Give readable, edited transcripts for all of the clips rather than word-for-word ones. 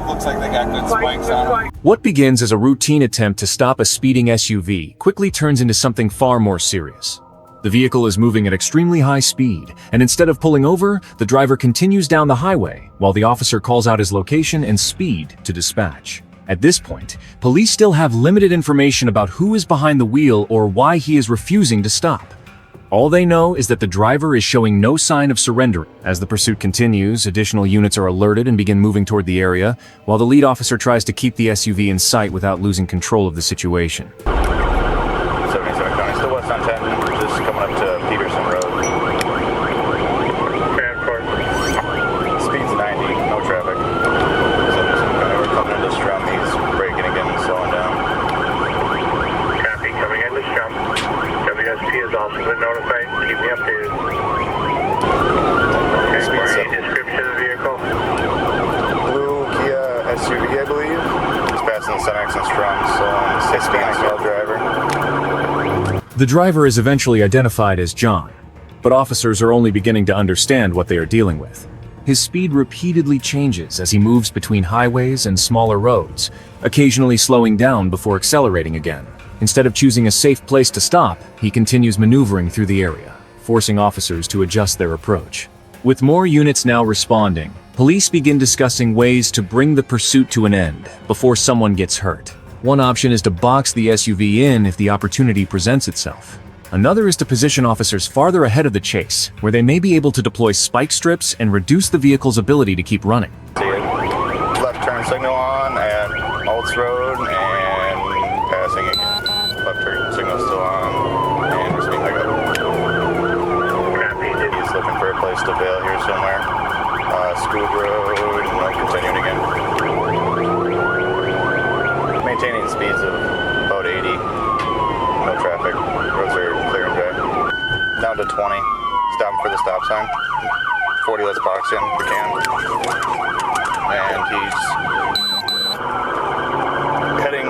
Looks like they got good spikes on them. What begins as a routine attempt to stop a speeding SUV quickly turns into something far more serious. The vehicle is moving at extremely high speed, and instead of pulling over, the driver continues down the highway while the officer calls out his location and speed to dispatch. At this point, police still have limited information about who is behind the wheel or why he is refusing to stop. All they know is that the driver is showing no sign of surrender. As the pursuit continues, additional units are alerted and begin moving toward the area, while the lead officer tries to keep the SUV in sight without losing control of the situation. 77 County, still west on 10, just coming up to Peterson Road. Transport. Speed's 90, no traffic. 77 County, we're coming into Strum, he's braking again and slowing down. Copy, coming into Strum. WSP has also been notified, keep me updated. Okay, for any description of the vehicle? Blue Kia SUV, I believe. He's passing the Cenex and Strum, so it's being a driver. The driver is eventually identified as John, but officers are only beginning to understand what they are dealing with. His speed repeatedly changes as he moves between highways and smaller roads, occasionally slowing down before accelerating again. Instead of choosing a safe place to stop, he continues maneuvering through the area, forcing officers to adjust their approach. With more units now responding, police begin discussing ways to bring the pursuit to an end before someone gets hurt. One option is to box the SUV in if the opportunity presents itself. Another is to position officers farther ahead of the chase, where they may be able to deploy spike strips and reduce the vehicle's ability to keep running. Left turn signal on at Alts Road and passing it. Left turn signal still on and we're speeding back up. He's looking for a place to bail here somewhere. School Road and continuing again. Maintaining speeds of about 80. No traffic. Roads are clear and dry. Down to 20. Stopping for the stop sign. 40, let's box in if we can. And he's heading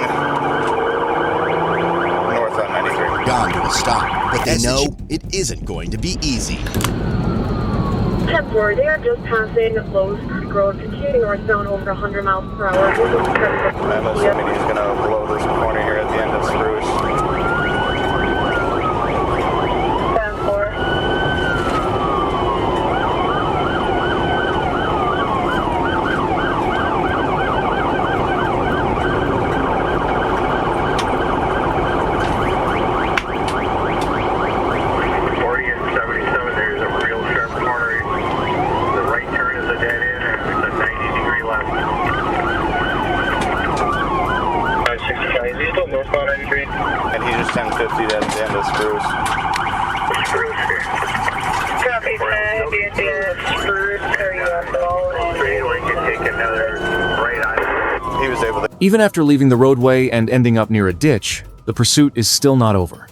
north on 93. Gone to a stop, but they know it isn't going to be easy. 10-4, they are just passing Lowe's Creek Road, continuing northbound over 100 miles per hour. I'm assuming he's going to blow this corner here at the end of Spruce. 10-4. And he's just 1050 at the end of Spruce. Spruce here. Copy, 10, be at the Spruce, carry on the wall. We can take another right on. He was able to. Even after leaving the roadway and ending up near a ditch, the pursuit is still not over.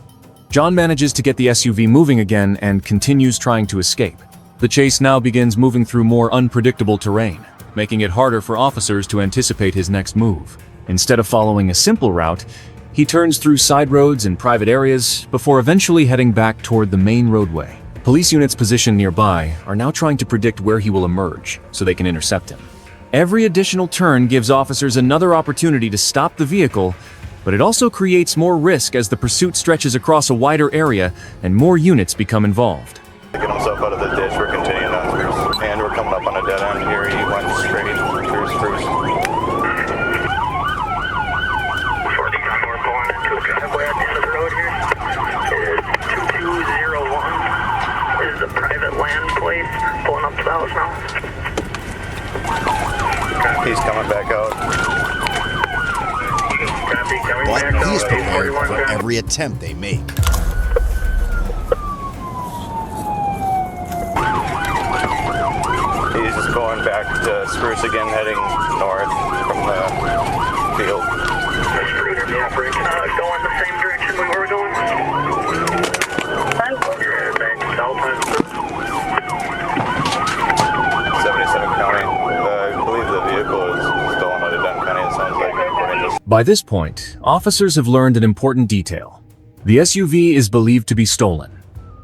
John manages to get the SUV moving again and continues trying to escape. The chase now begins moving through more unpredictable terrain, making it harder for officers to anticipate his next move. Instead of following a simple route, he turns through side roads and private areas before eventually heading back toward the main roadway. Police units positioned nearby are now trying to predict where he will emerge so they can intercept him. Every additional turn gives officers another opportunity to stop the vehicle, but it also creates more risk as the pursuit stretches across a wider area and more units become involved. To get himself out of the ditch, we're continuing on Spruce. And we're coming up on a dead end here. He went straight through Spruce. Driveway at the end of the road here is 2201. Is a private land place. Pulling up to the house now. He's coming back out. Copy, coming But back out. he's prepared 841 for every attempt they make. He's just going back to Spruce again, heading north from the field. Going the same direction we were going. Back south. 77 County. I believe the vehicle is stolen out of Dunn County, it sounds like, according to. By this point, officers have learned an important detail. The SUV is believed to be stolen.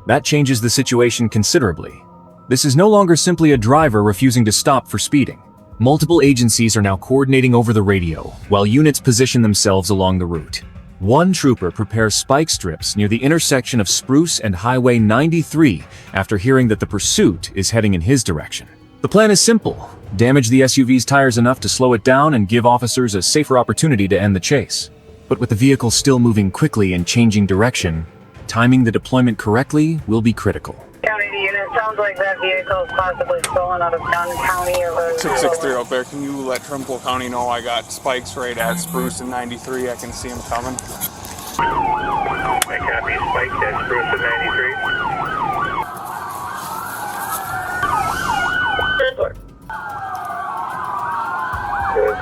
That changes the situation considerably. This is no longer simply a driver refusing to stop for speeding. Multiple agencies are now coordinating over the radio, while units position themselves along the route. One trooper prepares spike strips near the intersection of Spruce and Highway 93 after hearing that the pursuit is heading in his direction. The plan is simple: damage the SUV's tires enough to slow it down and give officers a safer opportunity to end the chase. But with the vehicle still moving quickly and changing direction, timing the deployment correctly will be critical. County to unit, sounds like that vehicle is possibly stolen out of Dunn County or... 663 out there, can you let Trimble County know I got spikes right at Spruce and 93? I can see them coming. I copy, spikes at Spruce and 93.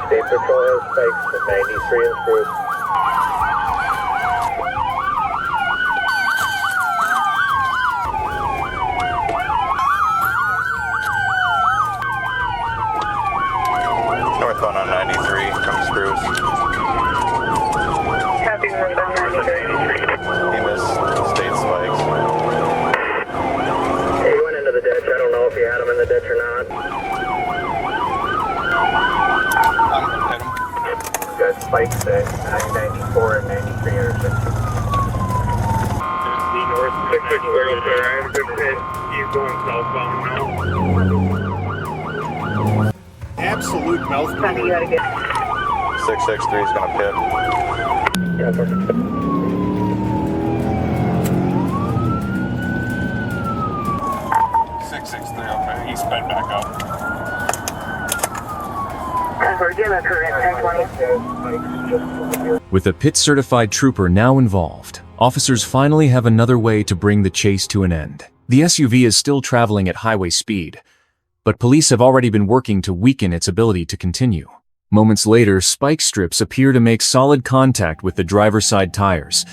State Patrol has spikes at 93 and Spruce. Northbound on 93 from Spruce. Copy, northbound 93. He missed state spikes. He went into the ditch. I don't know if he had him in the ditch or not. Hit him. Got spikes at 94 and 93 intersection. The north 663 up there. I have a good hit. He's going southbound now. Absolute mouth Copy, you gotta get... 663 is gonna pit. Yeah, perfect. 663 up there, he sped back up. Convert, give a current 1020. With a pit-certified trooper now involved, officers finally have another way to bring the chase to an end. The SUV is still traveling at highway speed, but police have already been working to weaken its ability to continue. Moments later, spike strips appear to make solid contact with the driver's side tires.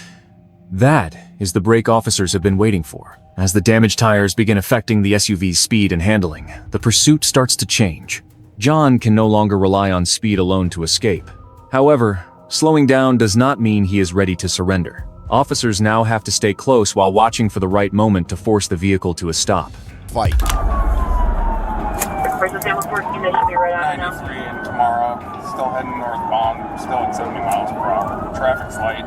That is the break officers have been waiting for. As the damaged tires begin affecting the SUV's speed and handling, the pursuit starts to change. John can no longer rely on speed alone to escape. However, slowing down does not mean he is ready to surrender. Officers now have to stay close while watching for the right moment to force the vehicle to a stop. Fight. Where's the San Force unit? Should be right on now. 93 and tomorrow, still heading northbound, still at 70 miles per hour. Traffic's light.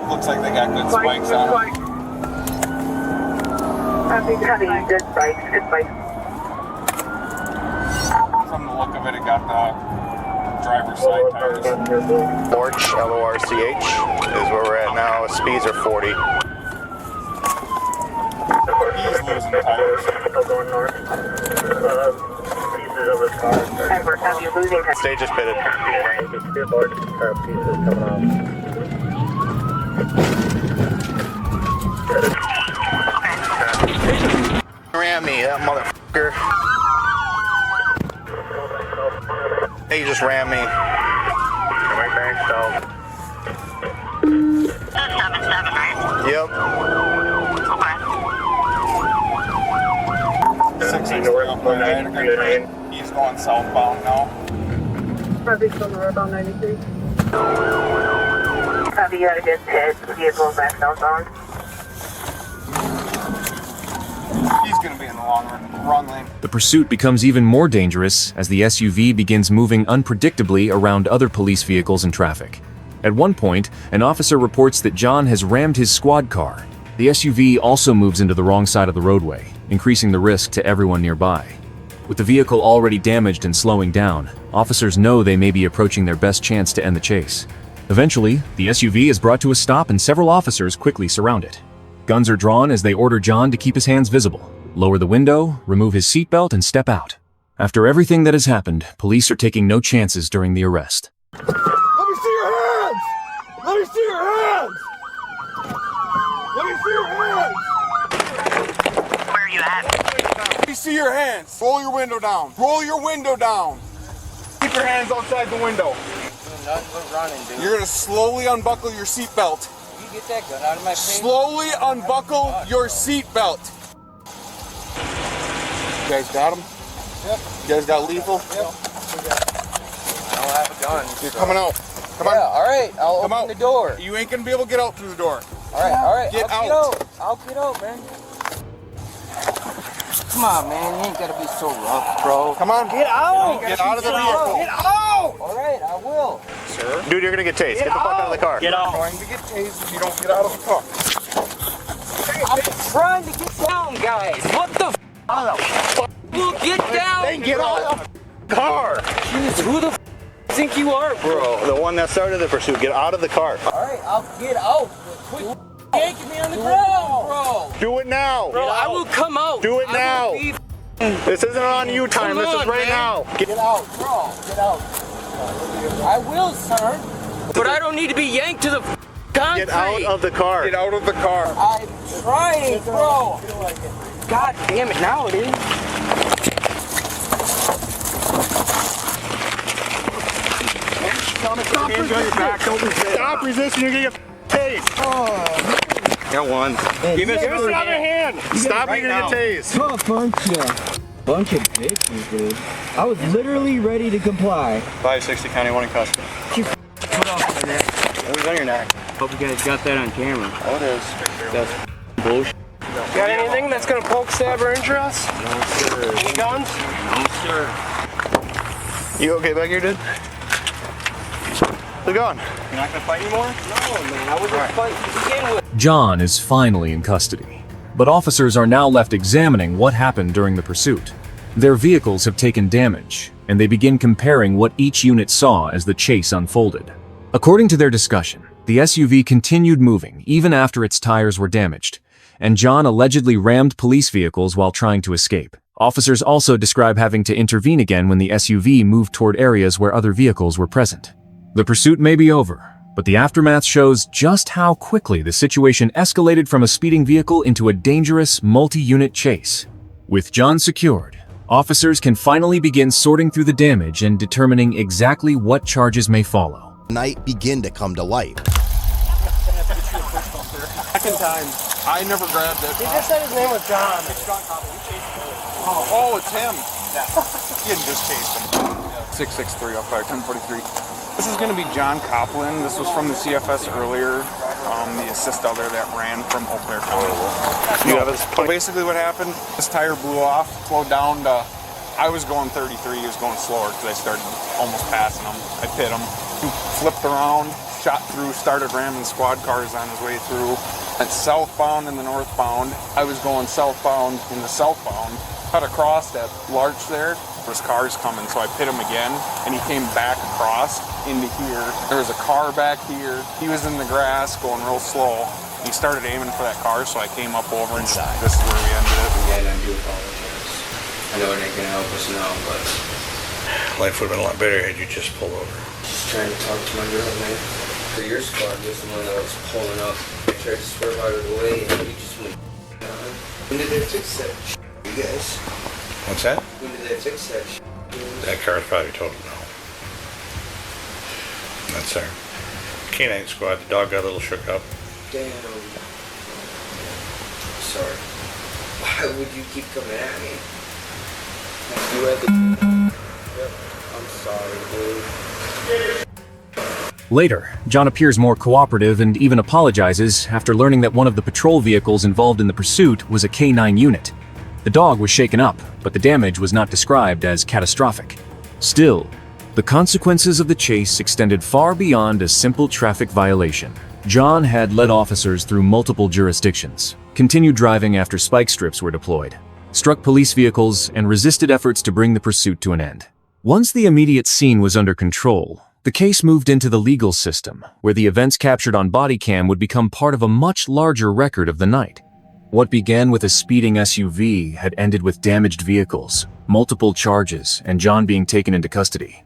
Looks like they got good spikes on them. Copy, good spikes, good spikes. From the look of it, it got the driver's side tires. Lorch, L-O-R-C-H, is where we're at now. Speeds are 40. He's losing tires. Still going north. Pieces of his car. Convert, copy, you're losing time. Stage is pitted. Good Lord, car pieces coming off. Ram me, that motherfucker. Hey, you just ran me. Coming back south. 77, right? Yep. Okay. 663 up there, I had a good break. He's going southbound now. Copy, still northbound 93. Copy, you got a good pit. Vehicle back southbound. He's going to be in the wrong lane. The pursuit becomes even more dangerous as the SUV begins moving unpredictably around other police vehicles and traffic. At one point, an officer reports that John has rammed his squad car. The SUV also moves into the wrong side of the roadway, increasing the risk to everyone nearby. With the vehicle already damaged and slowing down, officers know they may be approaching their best chance to end the chase. Eventually, the SUV is brought to a stop and several officers quickly surround it. Guns are drawn as they order John to keep his hands visible, lower the window, remove his seatbelt, and step out. After everything that has happened, police are taking no chances during the arrest. Let me see your hands! Let me see your hands! Let me see your hands! Where are you at? Let me see your hands! Roll your window down! Roll your window down! Keep your hands outside the window. You're gonna slowly unbuckle your seatbelt. You get that gun out of my face. Slowly unbuckle your seatbelt. You guys got him? Yep. You guys got lethal? Yep. I don't have a gun. You're coming out. Come on. Yeah, all right. I'll Come open out. the door. You ain't gonna be able to get out through the door. All right. Get I'll out. get out. I'll get out, man. Come on, man. You ain't gotta be so rough, bro. Come on. Get out. Get out of the vehicle. Get out. All right, I will. Sir? Dude, you're gonna get tased. Get the fuck out of the car. You're going to get tased if you don't get out of the car. I'm trying to get down, guys. What the f? Well, get down. Then get out of the car. Jeez, who the f think you are, bro? The one that started the pursuit. Get out of the car. All right, I'll get out. Quit yanking me on the ground, bro. Do it now. Bro, I will come out. Do it I now. will be This isn't on you time. Come This is on, right man. now. Get out, bro. Get out. I will, sir. But I don't need to be yanked to the concrete. Get out of the car. Get out of the car. I'm trying, bro. God damn it, now it is. Stop resisting. You're gonna get tased. Got one. Give us another hand. Stop. You're gonna get tased. Bunch of bitches, dude. I was literally ready to comply. 560 County 1 in custody. Put off my neck. Who's on your neck? Hope you guys got that on camera. Oh, it is. That's bullshit. Got anything that's gonna poke, stab, or injure us? No, sir. Any guns? No, sir. You okay back here, dude? How's it going? You're not gonna fight anymore? No, man. I wasn't fighting to begin with. John is finally in custody, but officers are now left examining what happened during the pursuit. Their vehicles have taken damage, and they begin comparing what each unit saw as the chase unfolded. According to their discussion, the SUV continued moving even after its tires were damaged, and John allegedly rammed police vehicles while trying to escape. Officers also describe having to intervene again when the SUV moved toward areas where other vehicles were present. The pursuit may be over, but the aftermath shows just how quickly the situation escalated from a speeding vehicle into a dangerous multi-unit chase. With John secured, officers can finally begin sorting through the damage and determining exactly what charges may follow. Night begin to come to light. Second time. I never grabbed it. He just said his name was John. Oh, it's him. You didn't just chase him. 663 up by 1043. This is going to be John Copland. This was from the CFS earlier. The assist other that ran from Eau Claire County. So basically what happened, this tire blew off, slowed down to, I was going 33, he was going slower because I started almost passing him. I pit him. He flipped around, shot through, started ramming squad cars on his way through. Went southbound and the northbound. I was going southbound in the southbound. Cut across that larch there. There was cars coming, so I pit him again, and he came back across into here. There was a car back here. He was in the grass going real slow. He started aiming for that car, so I came up over and this is where we ended it. Yeah, I do apologize. I know it ain't gonna help us now, but life would have been a lot better had you just pulled over. just trying to talk to my girl, man. So your squad was the one that was pulling up. I tried to swerve out of the way, and you just went down. When did they fix that? You guys? What's that? When did they fix that? That car's probably told him no. That's our canine squad. The dog got a little shook up. Damn. Sorry. Why would you keep coming at me? You had the... Yep. I'm sorry, dude. Later, John appears more cooperative and even apologizes after learning that one of the patrol vehicles involved in the pursuit was a K9 unit. The dog was shaken up, but the damage was not described as catastrophic. Still, the consequences of the chase extended far beyond a simple traffic violation. John had led officers through multiple jurisdictions, continued driving after spike strips were deployed, struck police vehicles, and resisted efforts to bring the pursuit to an end. Once the immediate scene was under control, the case moved into the legal system, where the events captured on Bodycam would become part of a much larger record of the night. What began with a speeding SUV had ended with damaged vehicles, multiple charges, and John being taken into custody.